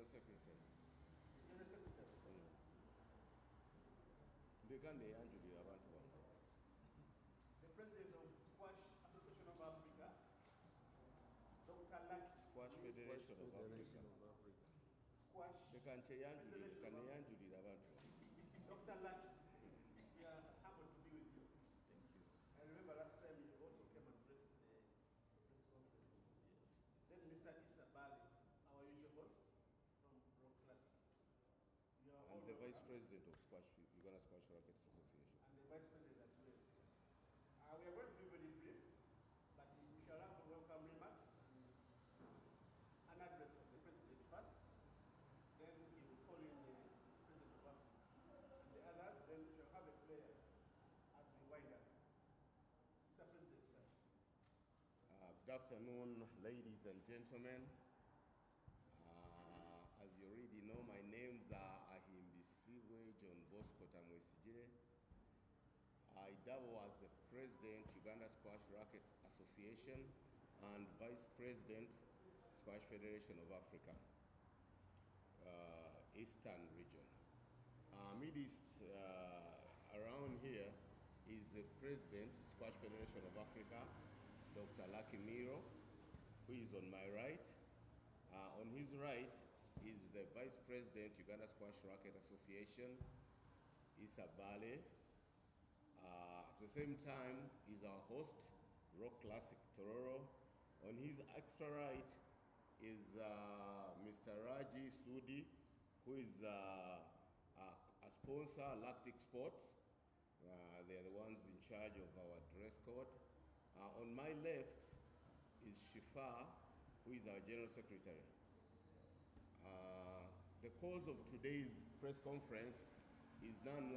Secretary. General Secretary. The President of Squash Association of Africa, Dr. Lucky. Squash Federation of Africa. Squash Federation of Africa. Dr. Lucky, we are happy to be with you. Thank you. I remember last time you also came and press the press conference. Yes. Then Mr. Issa Bali, our usual host from Rock Classic. And the Vice President of Uganda Squash Rackets Association. And the Vice President as well. We are going to be very brief, but we shall have welcome remarks and an address from the President first. Then he will call in the President of Africa. And the others, then we shall have a prayer as we wind up. Mr. President, sir. Good afternoon, ladies and gentlemen. As you already know, my names are Ahimbisiwe John Bosco Tamwesigire. I double as the President, Uganda Squash Rackets Association, and Vice President, Squash Federation of Africa, Eastern region. Midst around here is the President, Squash Federation of Africa, Dr. Lucky Miro, who is on my right. On his right is the Vice President, Uganda Squash Racket Association, Issa Bale. At the same time is our host, Rock Classic Tororo. On his extra right is Mr. Raji Sudi, who is a sponsor, Lactic Sports. They are the ones in charge of our dress code. On my left is Shifa, who is our General Secretary. The cause of today's press conference is none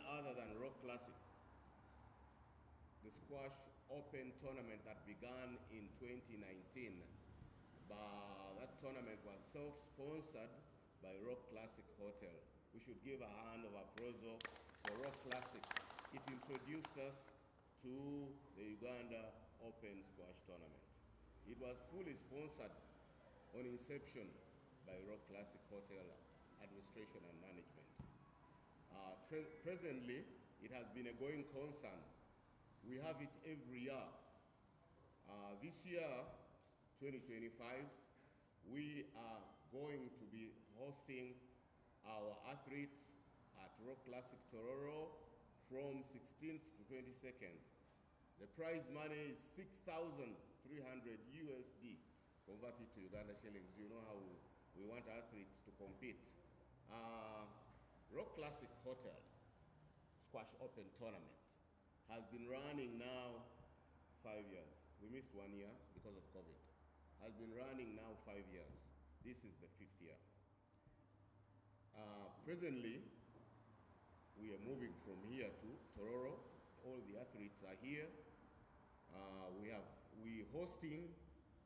other than Rock Classic, the Squash Open tournament that began in 2019. But that tournament was self-sponsored by Rock Classic Hotel. We should give a hand of applause for Rock Classic. It introduced us to the Uganda Open Squash Tournament. It was fully sponsored on inception by Rock Classic Hotel Administration and Management. Presently, it has been a going concern. We have it every year. This year, 2025, we are going to be hosting our athletes at Rock Classic Tororo from 16th to 22nd. The prize money is 6,300 USD, converted to Uganda shillings. You know how we want athletes to compete. Rock Classic Hotel Squash Open Tournament has been running now 5 years. We missed 1 year because of COVID. Has been running now 5 years. This is the 5th year. Presently, we are moving from here to Tororo. All the athletes are here. We hosting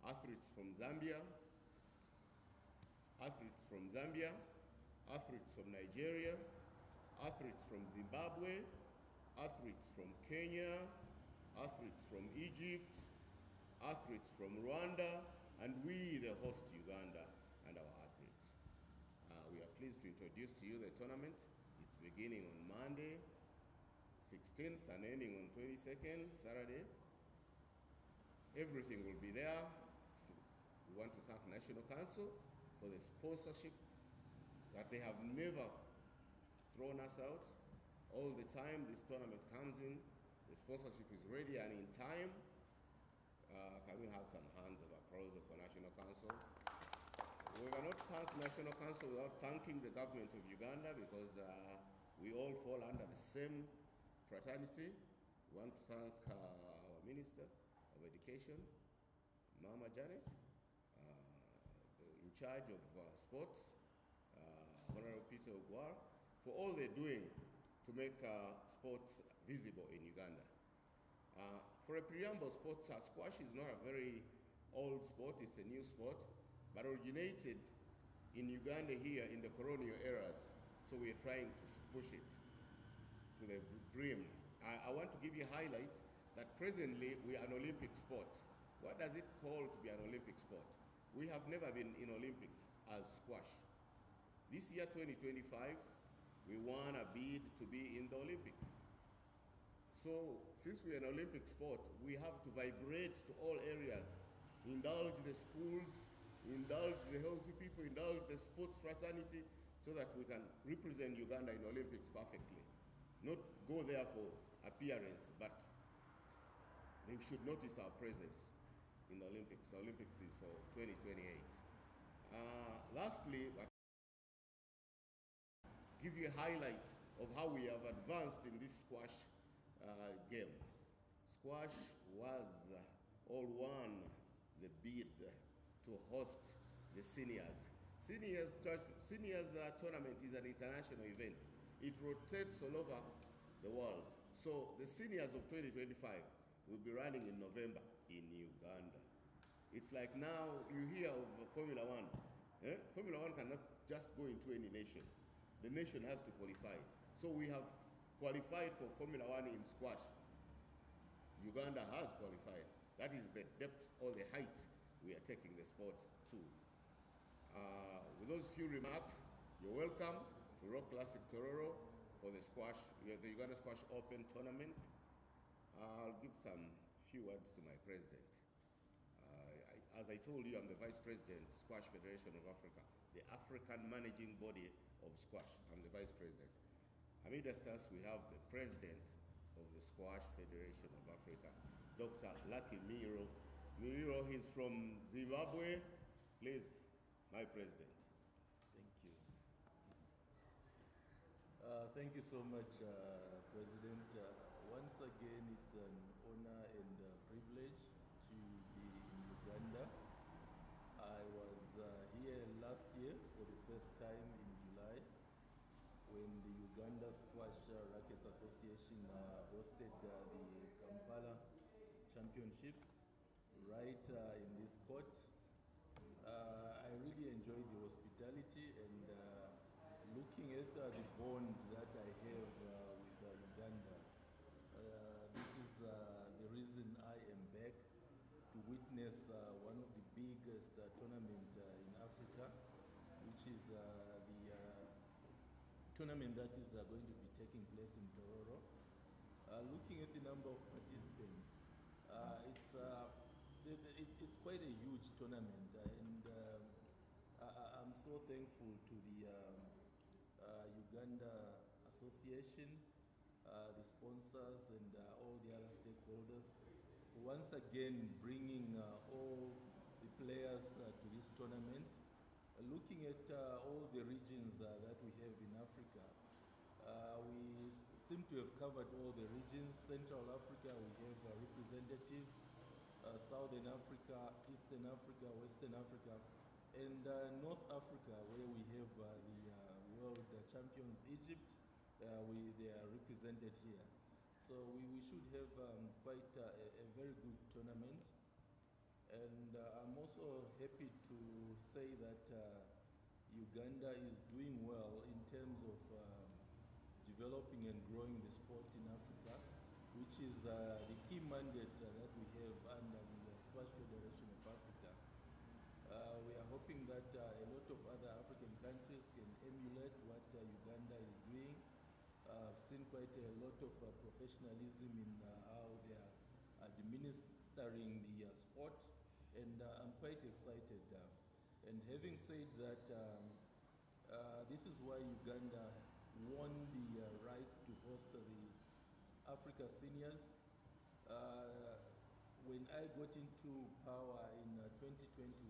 athletes from Zambia, athletes from Nigeria, athletes from Zimbabwe, athletes from Kenya, athletes from Egypt, athletes from Rwanda, and we, the host Uganda, and our athletes. We are pleased to introduce to you the tournament. It's beginning on Monday, 16th, and ending on 22nd, Saturday. Everything will be there. We want to thank National Council for the sponsorship that they have never thrown us out. All the time this tournament comes in, the sponsorship is ready and in time. Can we have some hands of applause for National Council? We cannot thank National Council without thanking the government of Uganda, because we all fall under the same fraternity. We want to thank our Minister of Education, Mama Janet, in charge of sports, Honorable Peter Ogwar, for all they're doing to make sports visible in Uganda. For a preamble, squash is not a very old sport, it's a new sport, but originated in Uganda here in the colonial eras, so we are trying to push it to the brim. I want to give you a highlight that presently we are an Olympic sport. What does it call to be an Olympic sport? We have never been in Olympics as squash. This year, 2025, we want a bid to be in the Olympics. So since we're an Olympic sport, we have to vibrate to all areas, indulge the schools, indulge the healthy people, indulge the sports fraternity, so that we can represent Uganda in Olympics perfectly. Not go there for appearance, but they should notice our presence in the Olympics. The Olympics is for 2028. Lastly, I'll give you a highlight of how we have advanced in this squash game. Squash was all won the bid to host the seniors. Seniors tournament is an international event. It rotates all over the world. So the seniors of 2025 will be running in November in Uganda. It's like now you hear of Formula One. Formula One cannot just go into any nation. The nation has to qualify. So we have qualified for Formula One in squash. Uganda has qualified. That is the depth or the height we are taking the sport to. With those few remarks, you're welcome to Rock Classic Tororo for the squash, the Uganda Squash Open Tournament. I'll give some few words to my president. As I told you, I'm the Vice President, Squash Federation of Africa, the African managing body of squash. I'm the Vice President. Amid us, we have the President of the Squash Federation of Africa, Dr. Lucky Miro. Miro, he's from Zimbabwe. Please, my President. Thank you. Thank you so much, President. Once again, it's an honor and privilege to be in Uganda. I was here last year for the first time in July when the Uganda Squash Rackets Association hosted the Kampala Championships right in this court. I really enjoyed the hospitality and looking at the bond that I have with Uganda. This is the reason I am back to witness one of the biggest tournaments in Africa, which is the tournament that is going to be taking place in Tororo. Looking at the number of participants, it's quite a huge tournament, and I'm so thankful to the Uganda Association, the sponsors, and all the other stakeholders for once again bringing all the players to this tournament. Looking at all the regions that we have in Africa, we seem to have covered all the regions. Central Africa, we have a representative. Southern Africa, Eastern Africa, Western Africa, and North Africa, where we have the world champions, Egypt. They are represented here. So we should have quite a very good tournament. And I'm also happy to say that Uganda is doing well in terms of developing and growing the sport in Africa, which is the key mandate that we have under the Squash Federation of Africa. We are hoping that a lot of other African countries can emulate what Uganda is doing. I've seen quite a lot of professionalism in how they are administering the sport, and I'm quite excited. And having said that, this is why Uganda won the rights to host the Africa Seniors. When I got into power in 2021,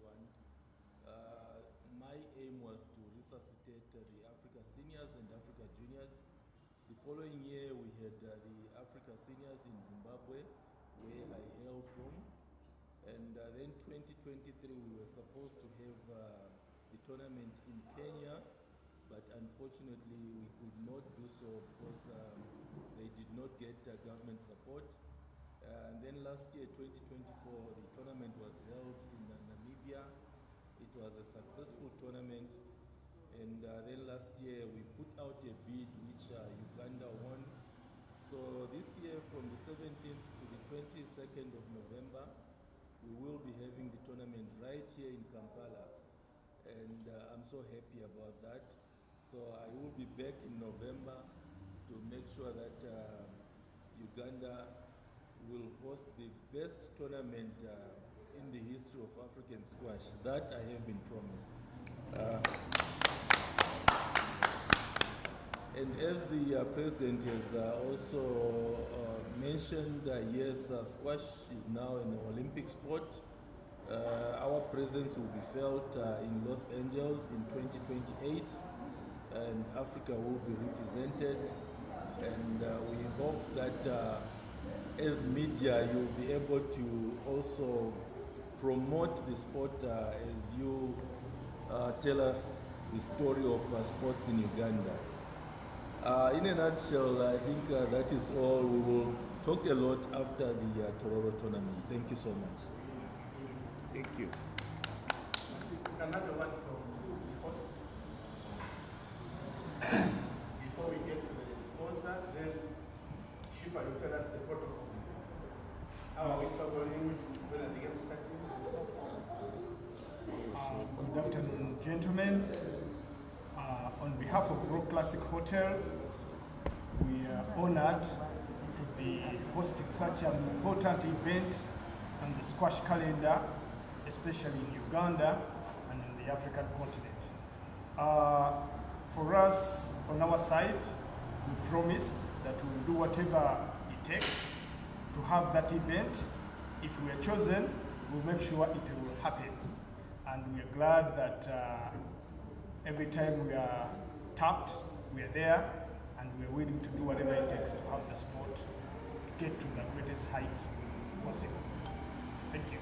my aim was to resuscitate the Africa Seniors and Africa Juniors. The following year, we had the Africa Seniors in Zimbabwe, where I hail from. And then 2023, we were supposed to have the tournament in Kenya, but unfortunately, we could not do so because they did not get government support. And then last year, 2024, the tournament was held in Namibia. It was a successful tournament. And then last year, we put out a bid which Uganda won. So this year, from the 17th to the 22nd of November, we will be having the tournament right here in Kampala. And I'm so happy about that. So I will be back in November to make sure that Uganda will host the best tournament in the history of African squash. That I have been promised. And as the President has also mentioned, yes, squash is now an Olympic sport. Our presence will be felt in Los Angeles in 2028, and Africa will be represented. And we hope that as media, you'll be able to also promote the sport as you tell us the story of sports in Uganda. In a nutshell, I think that is all. We will talk a lot after the Tororo tournament. Thank you so much. Thank you. Another one from the host. Before we get to the sponsors, then Shifa, you tell us the protocol. How are we traveling? When are the games starting? Good afternoon, gentlemen. On behalf of Rock Classic Hotel, we are honored to be hosting such an important event on the squash calendar, especially in Uganda and in the African continent. For us, on our side, we promised that we will do whatever it takes to have that event. If we are chosen, we'll make sure it will happen. And we are glad that every time we are tapped, we are there, and we are willing to do whatever it takes to have the sport get to the greatest heights possible. Thank you.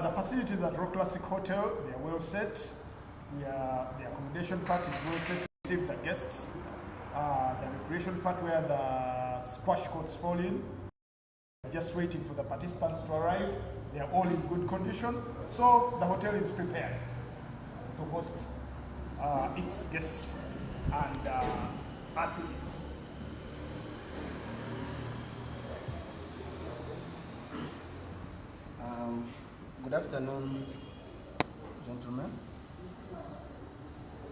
The facilities at Rock Classic Hotel, they are well set. The accommodation part is well set to receive the guests. The recreation part where the squash courts fall in, just waiting for the participants to arrive. They are all in good condition. So the hotel is prepared to host its guests and athletes. Good afternoon, gentlemen.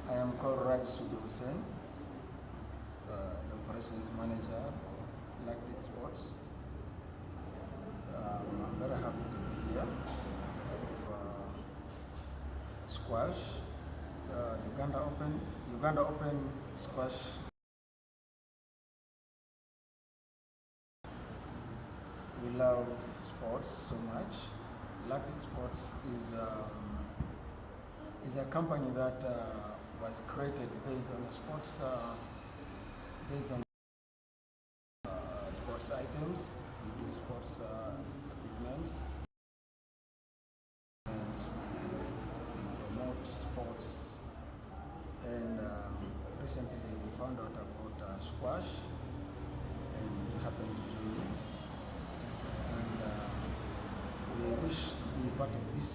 I am called Raj Sudu Hussain, the operations manager, Lactic Sports. I'm very happy to be here. Squash, Uganda Open Squash. We love sports so much. Lactic Sports is a company that was created based on sports, sports items. We do sports equipment, and we promote sports. And recently we found out about squash, and we happened to join it. And we wish to be part of this.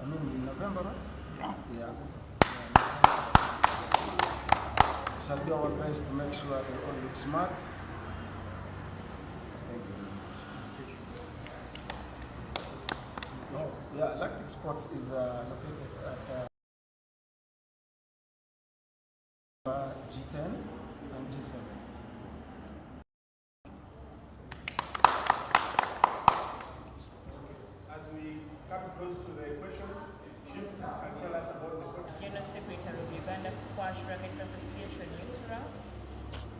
I mean, in November, right? Yeah. We shall do our best to make sure they all look smart. Thank you very much. Oh, yeah, Lactic Sports is located at G10 and G7. As we come close to the questions, Chief can tell us about the protocol. General Secretary of Uganda Squash Rackets Association, USRA.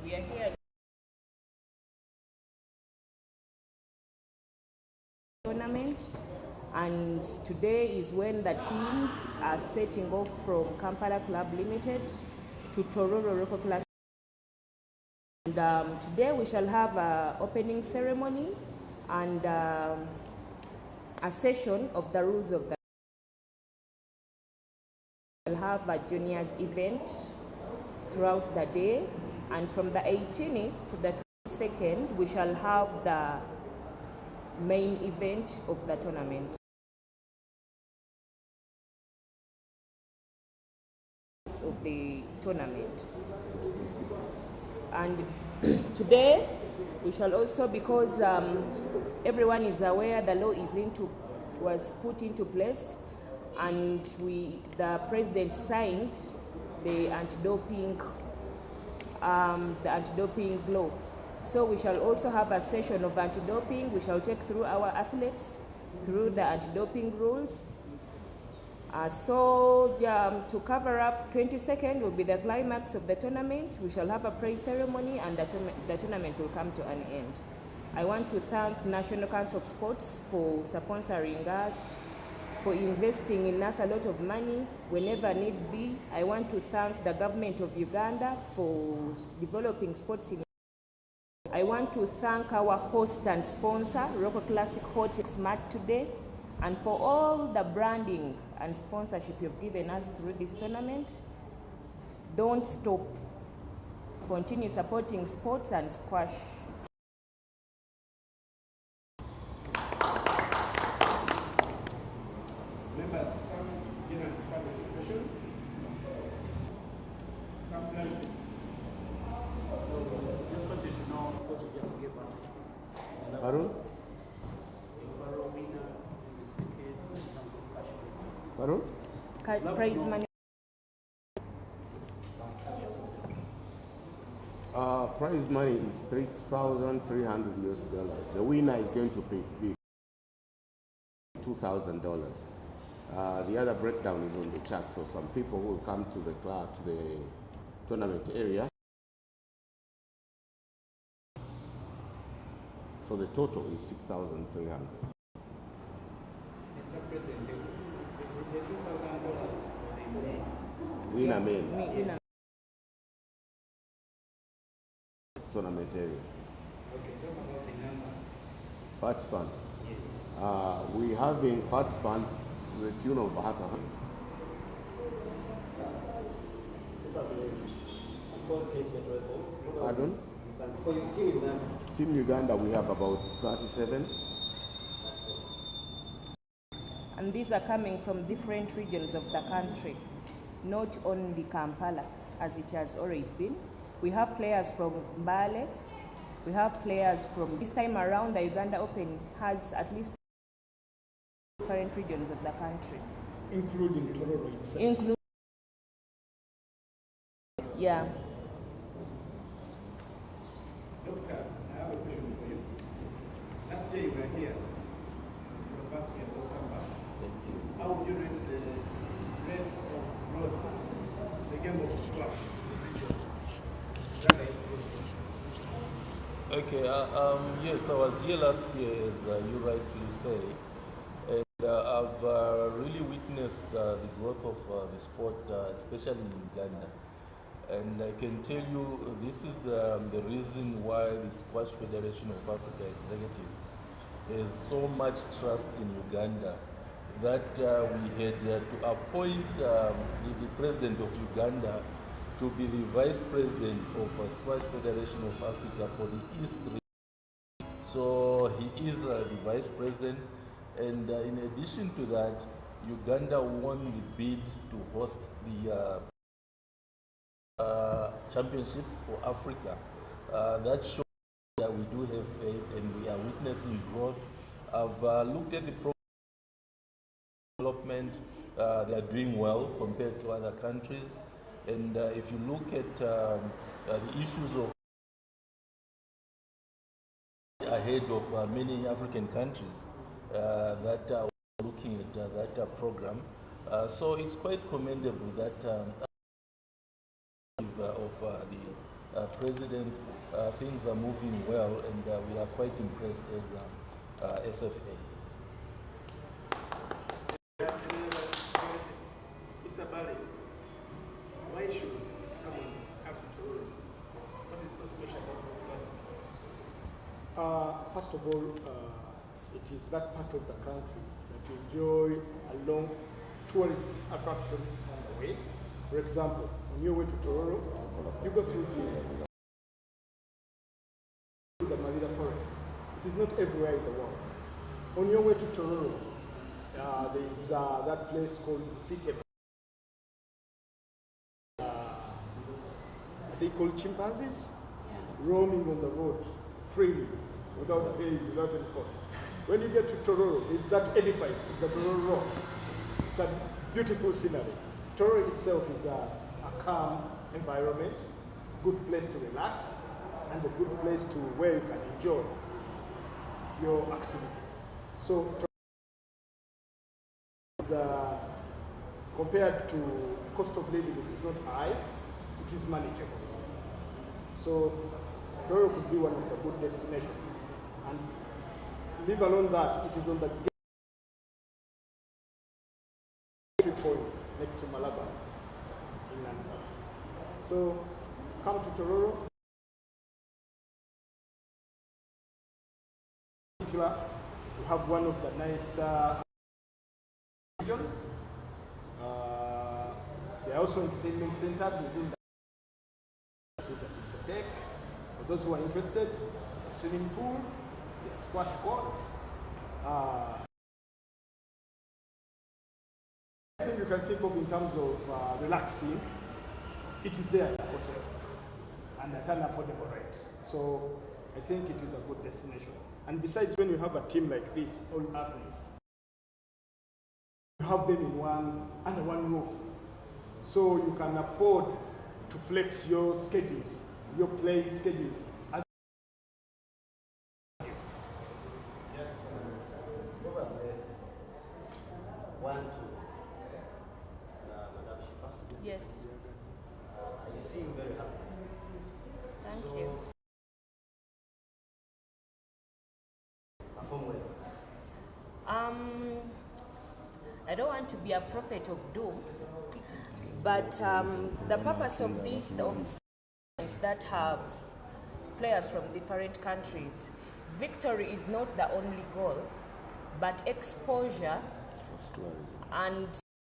We are here tournament, and today is when the teams are setting off from Kampala Club Limited to Tororo Local Class. And today we shall have an opening ceremony and a session of the rules of the. We'll have a juniors event throughout the day, and from the 18th to the 22nd we shall have the main event of the tournament. climax of the tournament. And today we shall also, because everyone is aware the law was put into place, and the president signed the anti-doping law. So we shall also have a session of anti-doping. We shall take through our athletes through the anti-doping rules. To cover up, 22nd will be the climax of the tournament. We shall have a praise ceremony, and the tournament will come to an end. I want to thank National Council of Sports for sponsoring us, for investing in us a lot of money whenever need be. I want to thank the government of Uganda for developing sports in. I want to thank our host and sponsor, Local Classic Hotel Smart today, and for all the branding and sponsorship you've given us through this tournament. Don't stop. Continue supporting sports and squash. Members, some questions. Some questions. Just wanted to know, because you just gave us. Pardon? Pardon? Prize money. Prize money is $3,300 US. The winner is going to be $2,000. The other breakdown is on the chart, so some people will come to the tournament area. So the total is $6,300. Mr. President, the $2,000 for the men. Winner men. Tournament area. Okay, talk about the number. Participants. Yes. We have been participants to the tune of about 100. Pardon? For your team Uganda. Team Uganda, we have about 37. And these are coming from different regions of the country, not only Kampala, as it has always been. We have players from Mbale. We have players from, this time around, the Uganda Open has at least different regions of the country. Including Tororo itself. Yeah. Doctor, I have a question for you. Last year you were here. You were back and welcome back. Thank you. How would you rate the rate of growth, the game of squash? Okay, yes, I was here last year, as you rightfully say, and I've really witnessed the growth of the sport, especially in Uganda. And I can tell you, this is the reason why the Squash Federation of Africa Executive has so much trust in Uganda, that we had to appoint the president of Uganda to be the vice president of Squash Federation of Africa for the East region. So he is the vice president, and in addition to that, Uganda won the bid to host the championships for Africa. That shows that we do have faith and we are witnessing growth. I've looked at the development. They are doing well compared to other countries. And if you look at the issues of ahead of many African countries that are looking at that program, so it's quite commendable that of the president, things are moving well, and we are quite impressed as SFA. Why should someone come to Tororo? What is so special about the classic? First of all, it is that part of the country that you enjoy along tourist attractions on the way. For example, on your way to Tororo, you go through the Marina Forest. It is not everywhere in the world. On your way to Tororo, there is that place called City. they call chimpanzees, roaming on the road freely, without paying, without any cost. When you get to Tororo, it's that edifice, the Tororo Rock. It's a beautiful scenery. Tororo itself is a calm environment, good place to relax, and a good place to where you can enjoy your activity. So compared to cost of living, it is not high, it is manageable. So Tororo could be one of the good destinations. And leave alone that, it is on the gateway point next to Malabar in London. So come to Tororo. In particular, we have one of the nice region. There are also entertainment centers within the discotheque. For those who are interested, swimming pool, squash courts. Everything you can think of in terms of relaxing, it is there at the hotel and at an affordable rate. So I think it is a good destination. And besides, when you have a team like this, all athletes, you have them in under one roof. So you can afford to flex your schedules, your playing schedules. Yes. You seem very happy. Thank you. Perform well. I don't want to be a prophet of doom, but the purpose of these that have players from different countries, victory is not the only goal, but exposure and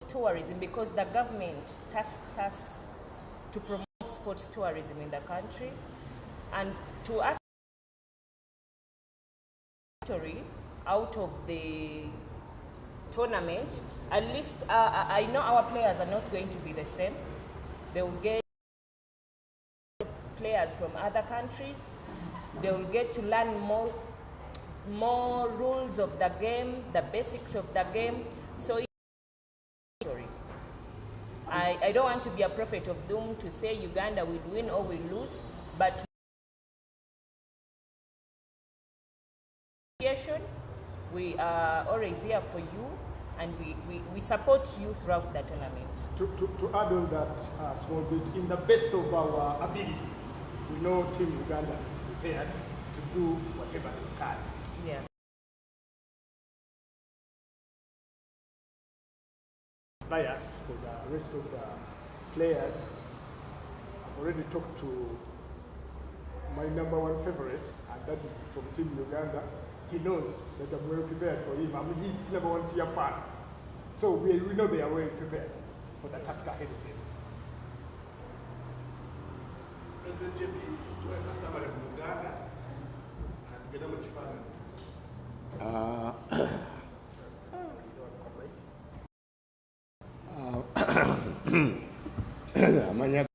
tourism, because the government tasks us to promote sports tourism in the country, and to us victory out of the tournament, at least I know our players are not going to be the same. They will get players from other countries. They will get to learn more rules of the game, the basics of the game. So I don't want to be a prophet of doom to say Uganda will win or will lose, but we are always here for you, and we support you throughout the tournament. To add on that small bit, in the best of our abilities, we know Team Uganda is prepared to do whatever they can. Yes. Biased for the rest of the players. I've already talked to my #1 favorite, and that is from Team Uganda. He knows that I'm well prepared for him. I'm his #1 tier fan. So we know they are well prepared for the task ahead of them. President JP, tuweka sama la Uganda, na tugenda mu kifaananyi. Amanya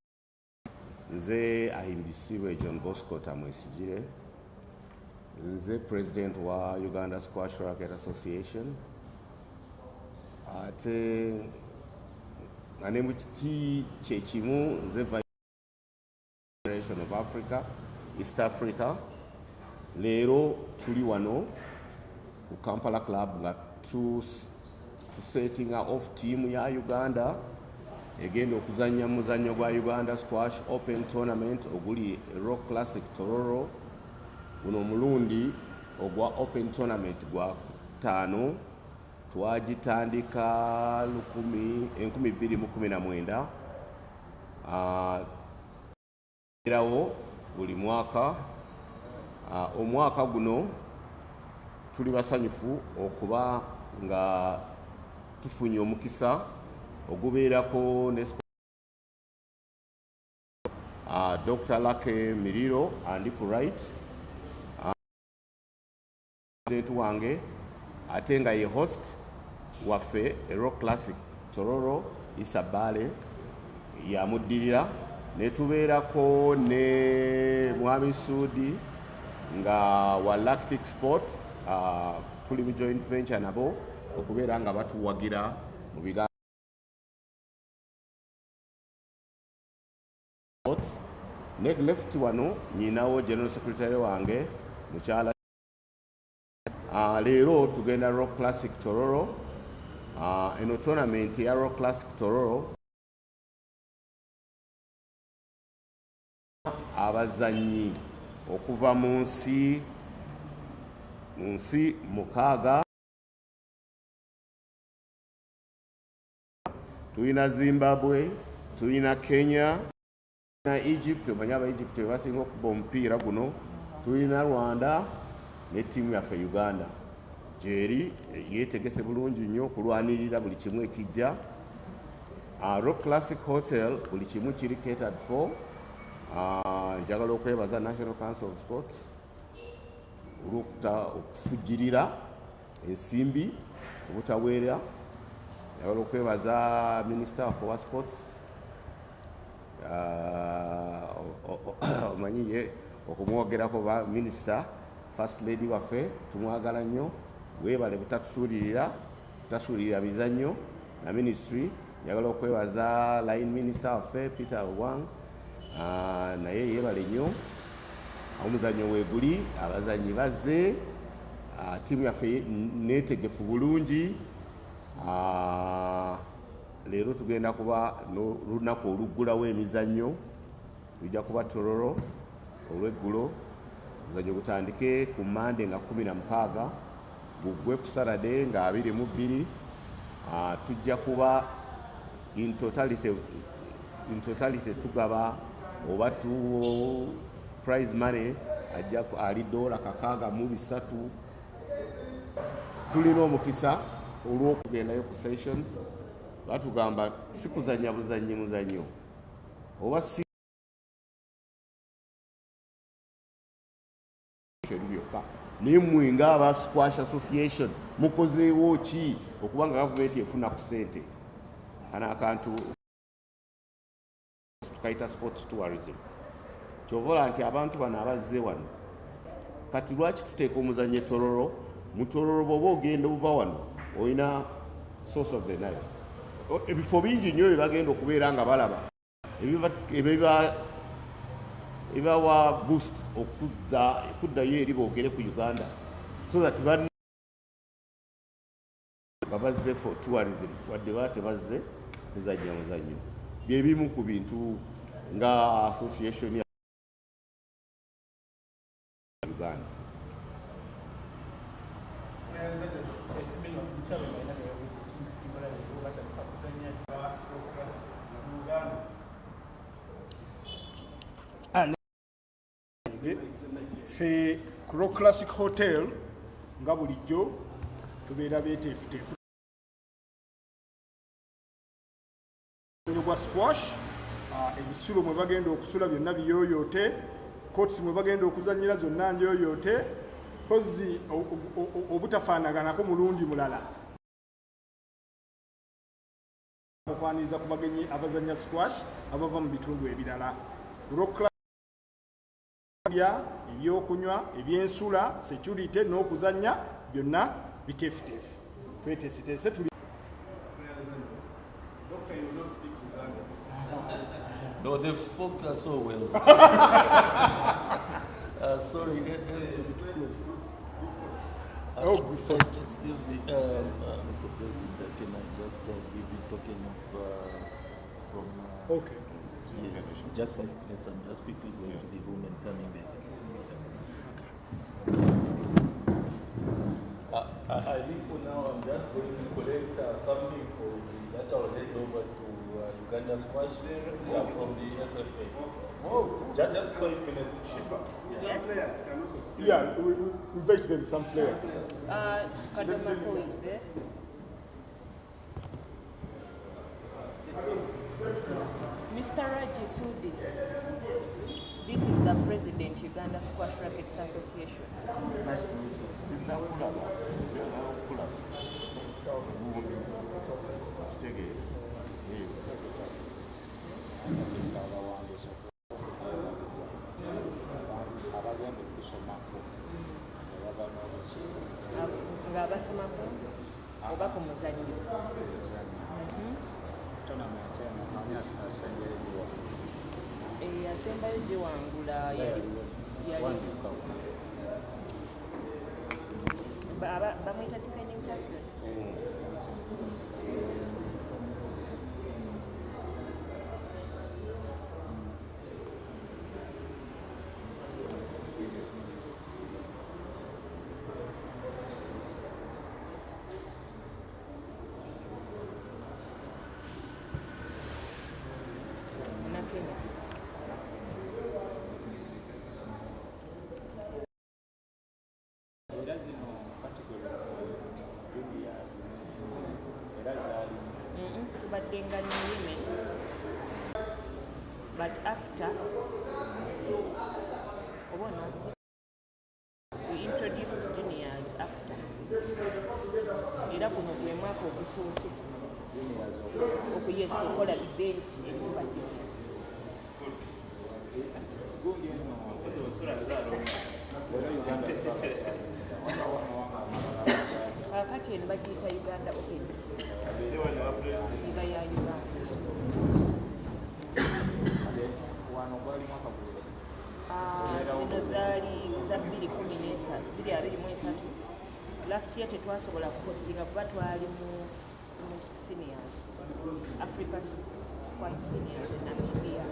nze ahimbisibwe John Bosco Tamwesigire, nze president wa Uganda Squash Racket Association, ate ane mu kiti kyekimu nze Federation of Africa, East Africa. Leero tuli wano ku Kampala Club nga settinga off team ya Uganda egenda okuzanya muzanyo gwa Uganda Squash Open Tournament oguli Rock Classic Tororo. Guno mulundi ogwa Open Tournament gwa 5 twagitandika 2019 erawo buli mwaka. Omwaka guno tuli basanyufu okuba nga tufunye omukisa ogubeerako ne Dr. Lake Miriro and right president wange ate nga ye host waffe Rock Classic Tororo Isabale yamuddirira ne tubeerako ne Mwami Sudi nga wa Lactic Sport tuli mu joint venture nabo okubeera nga batuwagira mu bigambo ne left wano nyinawo general secretary wange mukyala leero tugenda Rock Classic Tororo eno tournament ya Rock Classic Tororo abazanyi okuva mu nsi mukaaga tulina Zimbabwe, tulina Kenya, tulina Egypt, omanya aba Egypt basinga okuba omupiira guno, tulina Rwanda ne ttiimu yaffe Uganda gyeri yeetegese bulungi nnyo okulwanirira buli kimu ekijja. Rock Classic Hotel buli kimu kiri catered for. Njagala okwebaza National Council of Sport okufujjirira ensimbi obutaweera. Njagala okwebaza Minister for Sports omanyiye okumwogerako ba Minister First Lady waffe tumwagala nnyo, weebale butatusuulirira bizannyo na ministry. Njagala okwebaza Line Minister waffe Peter Wang naye yeebale nnyo. Omuzannyo weeguli, abazannyi bazze, ttiimu yaffe neetegefu bulungi. Leero tugenda kuba n'olunaku oluggulawo emizannyo, lujja kuba Tororo olw'eggulo. Omuzannyo gutandike ku Mande nga 16, guggwe ku Saturday nga 22. Tujja kuba in totality tugaba oba prize money ali $600. Tulina omukisa olw'okugendayo ku sessions. Batugamba si kuzannya buzannyi muzannyo oba si byokka naye mmwe ng'aba Squash Association mukozeewo ki okuba nga gavumenti efuna ku ssente? Kano akantu tukayita sports tourism. Kyovola nti abantu bano abazze wano kati lwaki tuteeka omuzannyo Tororo? Mu Tororo bw'oba ogenda obuva wano olina source of the Nile. Ebifo bingi nnyo bye bagenda okubeera nga balaba ebibawa boost okuddayo eri boogere ku Uganda so that babazze for tourism wadde baba tebazze kuzannya muzannyo. Bye bimu ku bintu nga association ya Uganda. Fe ku Rock Classic Hotel nga bulijjo tubeera beeteefuteefu gwa squash, ebisulo mwe bagenda okusula byonna biyooyoote, courts mwe bagenda okuzannyira zonna njooyoote, kozi obutafaanaganako mulundi mulala okwaniriza ku bagenyi abazannya squash abava mu bitundu ebirala. Ebyokunywa, ebyensula, security n'okuzannya byonna biteefuteefu. Tweteeseteese tuli. No, they've spoken so well. Sorry, excuse me, Mr. President, can I just give you token of from... Okay. Yes, just 5 minutes. I'm just quickly going to the room and coming back. I think for now I'm just going to collect something that I'll hand over to Uganda Squash from the SFA. Oh, just 5 minutes. Some players can also. Yeah, we invite them, some players. Kadamapo is there. Mr. Raji Sudi, this is the President, Uganda Squash Rackets Association. Nice to meet you. basomako oba ku muzannyo? Asembayo giwangula bamuyita defending champion. Women, but after we introduced juniors after era kuno gwe mwaka ogusoose okuyesa okola event enyumba kakati eno bagiyita Uganda Open iba ya Uganda. Zino zaali za 2013. Last year tetwasobola kuhostinga kuba twali mu seniors Africa Squad Seniors in Namibia.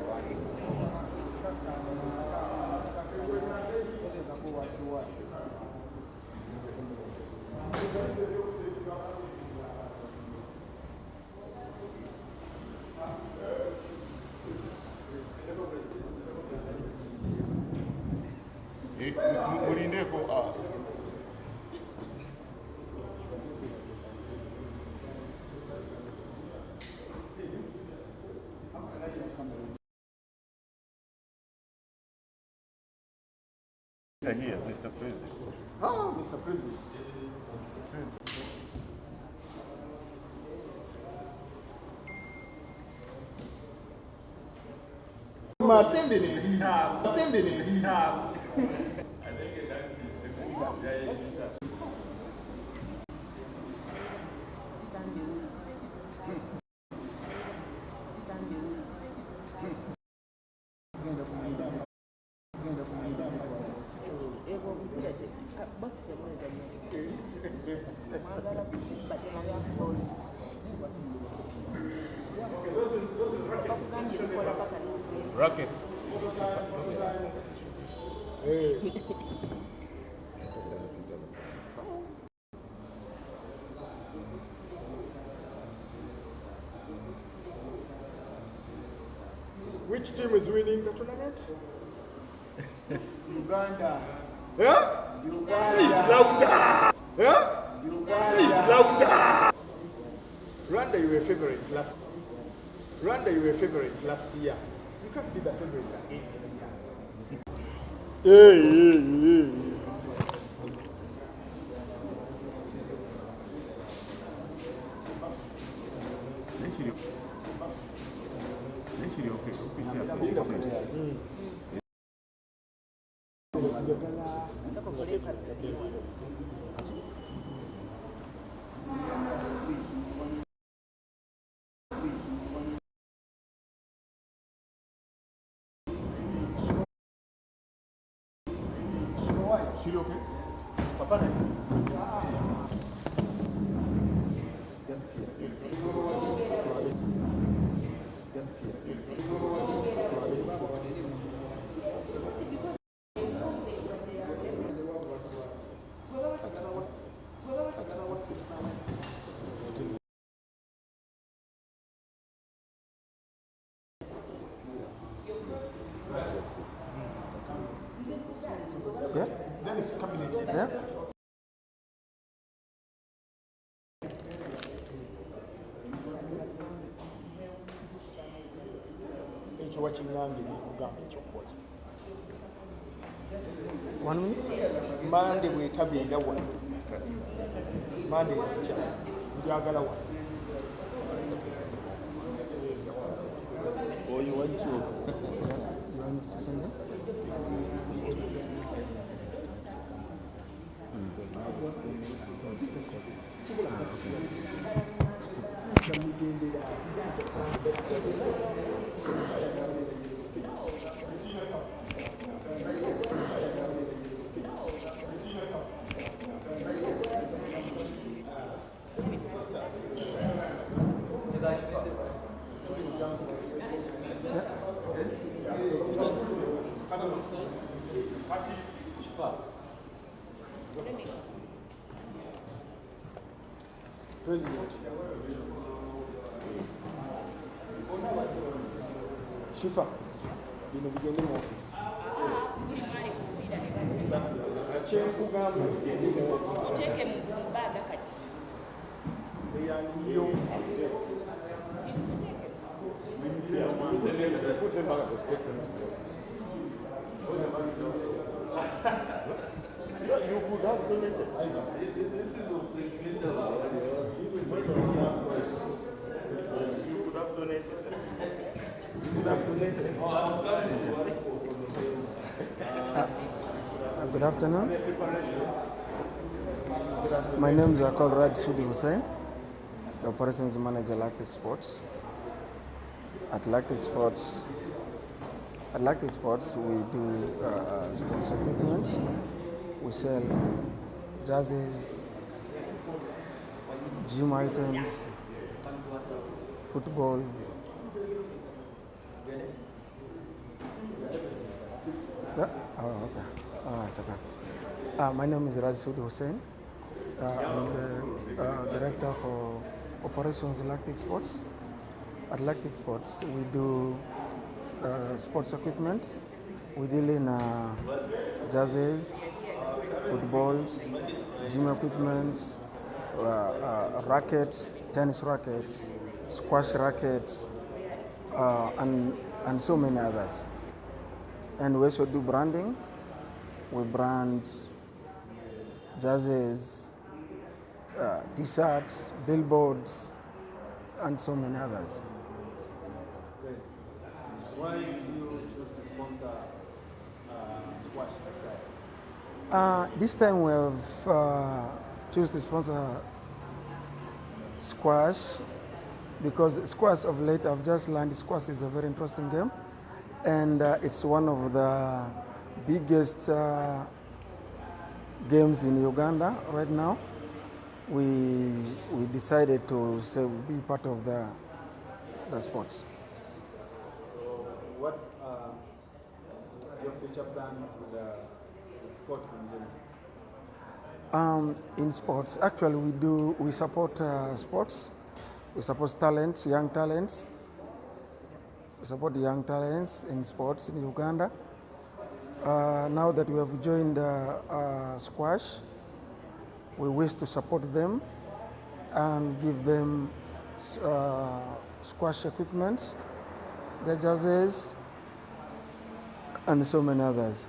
Mulindeko here, Mr. President. Ah, Mr. President. Rockets. Which team is winning the tournament? Uganda. Yeah? Uganda. Say it louder. Yeah? Uganda. Say it louder. Rwanda, you were favorites last. Rwanda, you were favorites last year. You can't be the favorites again this year. Hey. Chile, okay? Just here. Yeah? Then it's cabinet. Yeah? Ekyo wakiŋŋambye nekugamba ekyokukola. 1 minute. Mande bwetabeera wano. Mande yakya. Njagala wano. Or you want to? You want to send this? Party. President. Shifa, bino bigende mu office. You could have donated. This is also You could have donated. You could have donated. Good afternoon. My name is Raj Sudi Hussain, the operations manager at Lactic Sports. At Lactic Sports, we do sports equipment. We sell jerseys, gym items, football. Yeah? Oh, okay. It's okay. My name is Raj Sudi Hussain. I'm the director for operations Lactic Sports. At Lactic Sports, we do sports equipment. We deal in jerseys, footballs, gym equipment, rackets, tennis rackets, squash rackets, and so many others. And we also do branding. We brand jerseys, t-shirts, billboards, and so many others. Why did you choose to sponsor squash This time we have choose to sponsor squash because squash of late I've just learned squash is a very interesting game, and it's one of the biggest games in Uganda right now. We decided to be part of the sports. So what are your future plans with sports in general? In sports, actually we support sports. We support talents, young talents. We support the young talents in sports in Uganda. Now that we have joined squash, we wish to support them and give them squash equipment, their jerseys, and so many others.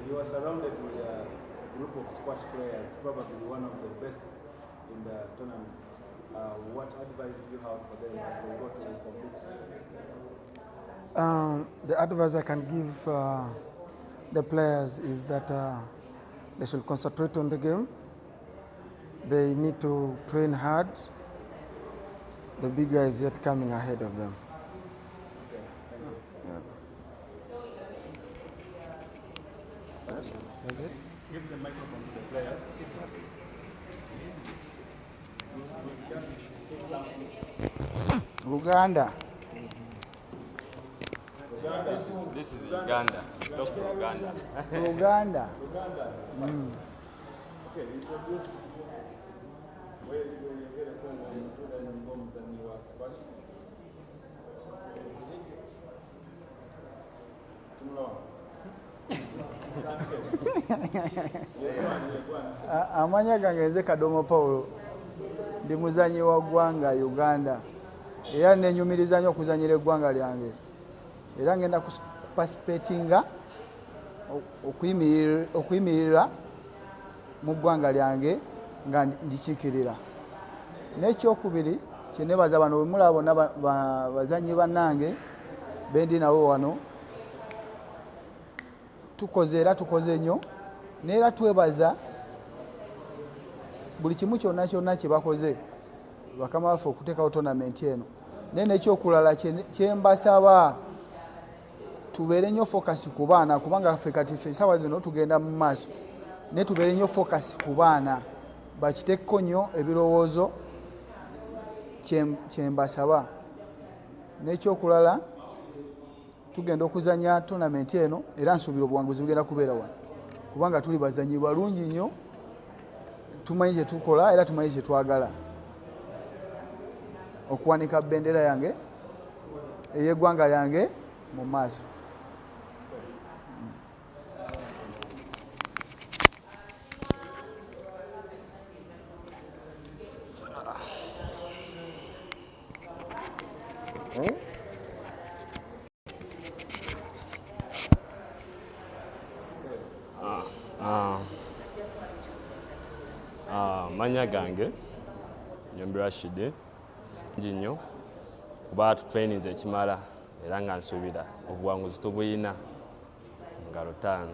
You are surrounded with a group of squash players, probably one of the best in the tournament. What advice do you have for them as they go to compete? The advice I can give the players is that they should concentrate on the game. They need to train hard. The big guy is yet coming ahead of them. Okay, thank you. Yeah. That's it? Give the microphone to the players. Uganda. This is Uganda. Dr. Uganda. Uganda. Okay, introduce where you get a call and bombs and you are squashing. Amanya gange nze Kadomo Paulo ndi muzanyi wa ggwanga Uganda era nenyumiriza nnyo okuzanyira eggwanga lyange era ngenda kupasipetinga okuyimirira mu ggwanga lyange nga ndikiikirira. N'ekyokubiri kyenebaza bano bwe mulaba bonna bazanyi bannange bendi nabo wano tukoze nnyo neera twebaza buli kimu kyonna kye bakoze bakama baffe okuteekawo tonamenti eno. Naye n'ekyokulala kyembasaba tubeere nnyo fokasi ku baana kubanga ffe kati ffe essaawa zino tugenda mu maaso naye tubeere nnyo fokasi ku baana bakiteekeko nnyo ebirowoozo kyembasaba. N'ekyokulala tugenda okuzanya tournament eno era nsuubira obuwanguzi bugenda kubeera wano kubanga tuli bazanyi balungi nnyo tumanyi kye tukola era tumanyi kye twagala okuwanika bendera yange ey'eggwanga lyange mu maaso. Manya gange Nyombi Rashid nnyo kuba tutraining ekimala era nga nsuubira obuwanguzi tubuyina ngalo ttaano.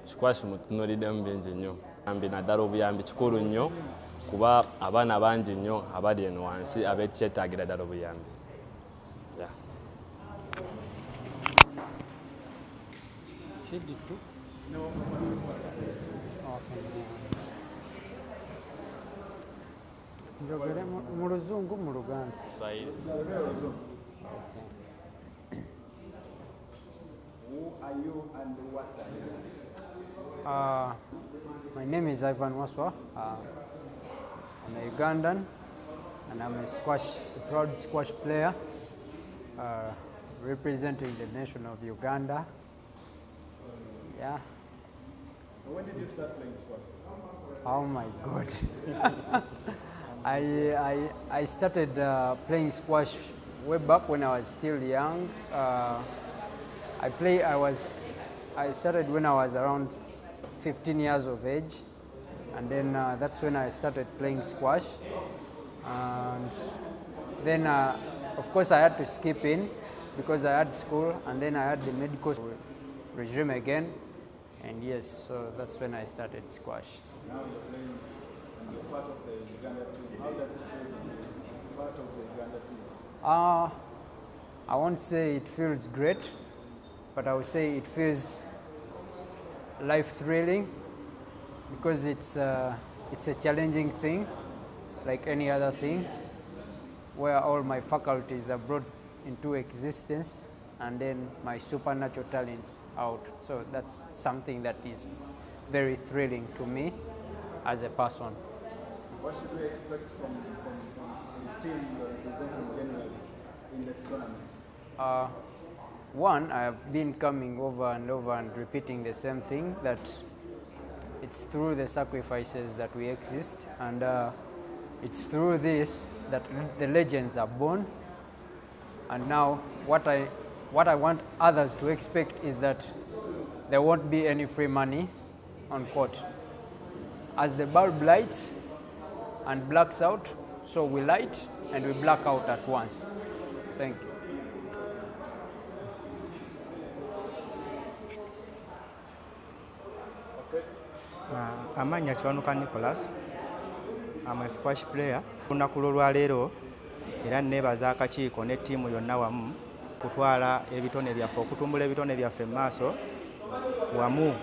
Squash mutunuuliddemu bingi nnyo ambi naddala obuyambi kikulu nnyo kuba abaana bangi nnyo abali eno wansi abekyetaagira ddala obuyambi. Njogere mu Luzungu mu Luganda. Swahili. Who are you and what are you? My name is Ivan Waswa. I'm a Ugandan and I'm a proud squash player representing the nation of Uganda. Yeah. So when did you start playing squash? Oh my God. I started playing squash way back when I was still young. I started when I was around 15 years of age, and then that's when I started playing squash. And then, of course, I had to skip in because I had school, and then I had the medical regime again. And yes, so that's when I started squash. Now you're playing and you're part of the Uganda team. How does it feel to be part of the Uganda team? I won't say it feels great, but I would say it feels life-thrilling because it's a challenging thing, like any other thing, where all my faculties are brought into existence and then my supernatural talents out. So that's something that is very thrilling to me as a person. What should we expect from the team you're representing generally in this tournament? One, I have been coming over and over and repeating the same thing, that it's through the sacrifices that we exist, and it's through this that the legends are born. And now what I want others to expect is that there won't be any free money on court. As the bulb lights and blacks out, so we light and we black out at once. Thank you. Amanya Kiwanuka Nicholas. I'm a squash player. Olunaku lwaleero era nebaza akakiiko ne ttiimu yonna wamu kutwala ebitone byaffe, okutumbula ebitone byaffe mu maaso wamu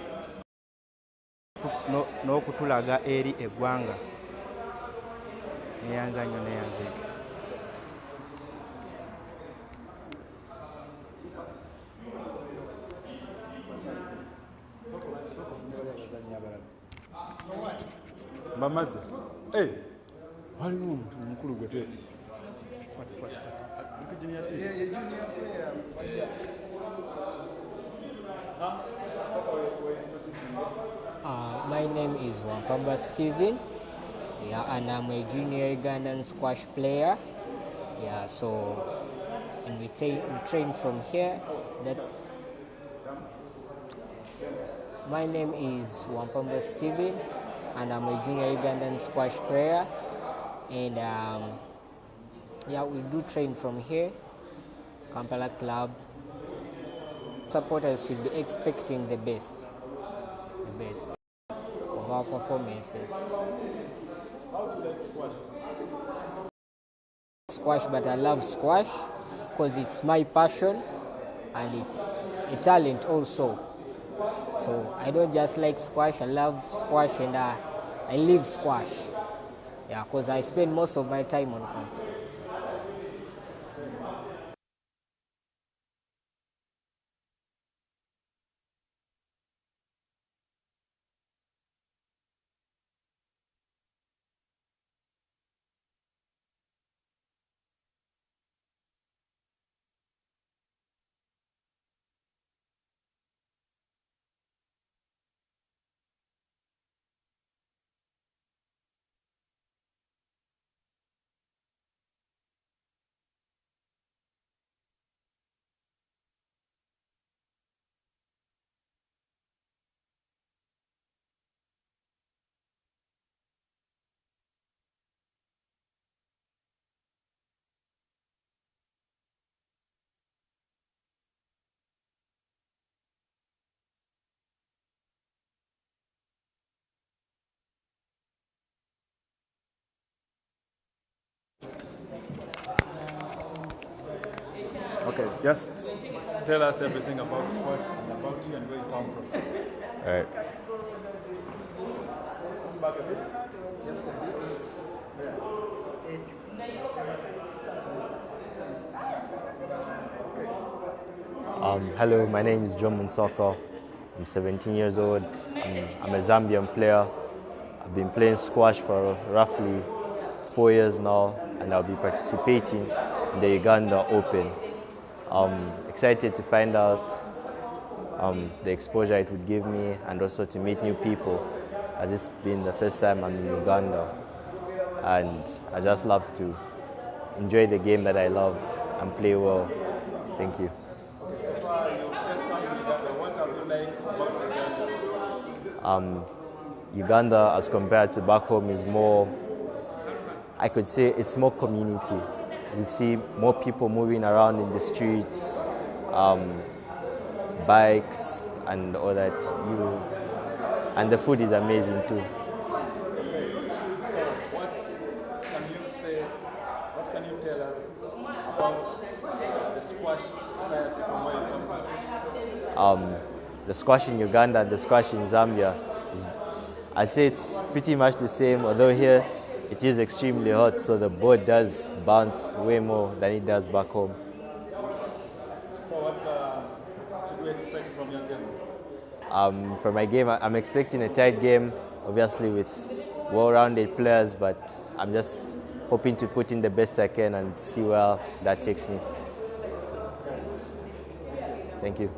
n'okutulaga eri eggwanga. Neyanza nnyo, neyanzeeke. Mbamaze. Waliwo omuntu mukulu gwe twe. My name is Wampamba Steven, and I'm a junior Ugandan squash player. And we train from here. My name is Wampamba Steven, and I'm a junior Ugandan squash player. And we do train from here, Kampala Club. Supporters should be expecting the best of our performances. How do you like squash? Squash, but I love squash because it's my passion and it's a talent also. So I don't just like squash, I love squash, and I live squash. Yeah, because I spend most of my time on camps. Okay, just tell us everything about squash and about you and where you come from. All right. Back a bit. Just a bit. Hello, my name is John Munsoko. I'm 17 years old. I'm a Zambian player. I've been playing squash for roughly 4 years now, and I'll be participating in the Uganda Open. I'm excited to find out the exposure it would give me, and also to meet new people, as it's been the first time I'm in Uganda. And I just love to enjoy the game that I love and play well. Thank you. So far, you've just come to Uganda. What have you liked about Uganda? Uganda, as compared to back home, is more, I could say it's more community. You see more people moving around in the streets, bikes and all that. And the food is amazing too. So what can you tell us about the squash society from where you come from? The squash in Uganda and the squash in Zambia, I'd say it's pretty much the same, although here it is extremely hot, so the board does bounce way more than it does back home. So what should we expect from your game? For my game, I'm expecting a tight game, obviously with well-rounded players, but I'm just hoping to put in the best I can and see where that takes me. Thank you.